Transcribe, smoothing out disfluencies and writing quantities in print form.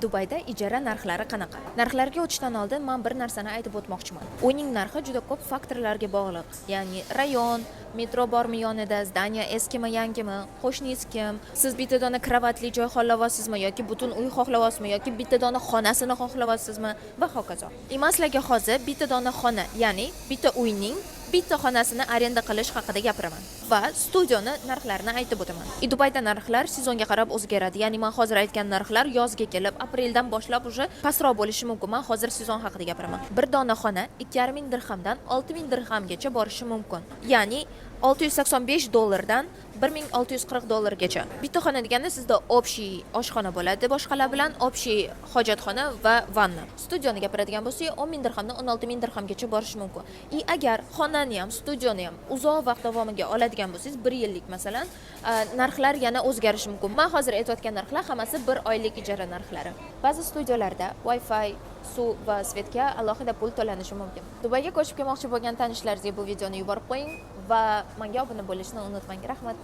Dubayda ijara narxlari qanaqa? Narxlarga o'tishdan oldin men bir narsani aytib o'tmoqchiman. Uyning narxi juda ko'p faktorlarga bog'liq. Ya'ni rayon, metro bormi yonida, zdaniya eskimi, yangimi, qo'shningiz kim, siz bitta dona kravatli joy xohlayapsizmi yoki butun uy xohlayapsizmi yoki bitta dona xonasini xohlayapsizmi va hokazo. Sizlarga hozir bitta dona xona, ya'ni bitta uyning bitta xonasini arenda qilish haqida gapiraman va studioni narxlarini aytib o'taman. Dubayda narxlar sezonga qarab o'zgaradi. Ya'ni men hozir aytgan narxlar yozga kelib, apreldan boshlab уже pastroq bo'lishi mumkin. Men hozir sezon haqida gapiraman. Bir dona xona 2500 dirhamdan 6000 dirhamgacha borishi mumkin. Ya'ni $685 $1640 Bitta xona deganda sizda общий oshxona bo'ladi, boshqalar bilan общий hojatxona va vanna. Studioni gapiradigan bo'lsak, 10000 dirhamdan 16000 dirhamgacha borishi mumkin. Agar xonani ham, studioni ham uzoq vaqt davomiga oladigan bo'lsangiz, 1 yillik masalan, narxlar yana o'zgarishi mumkin. Men hozir aytayotgan narxlar hammasi 1 oylik ijara narxlari. Ba'zi studiyalarda Wi-Fi, suv va svetga alohida pul to'lanishi mumkin. Dubayga ko'chib kelmoqchi bo'lgan tanishlaringizga bu videoni yuborib qo'ying va menga obuna bo'lishni unutmang. Rahmat.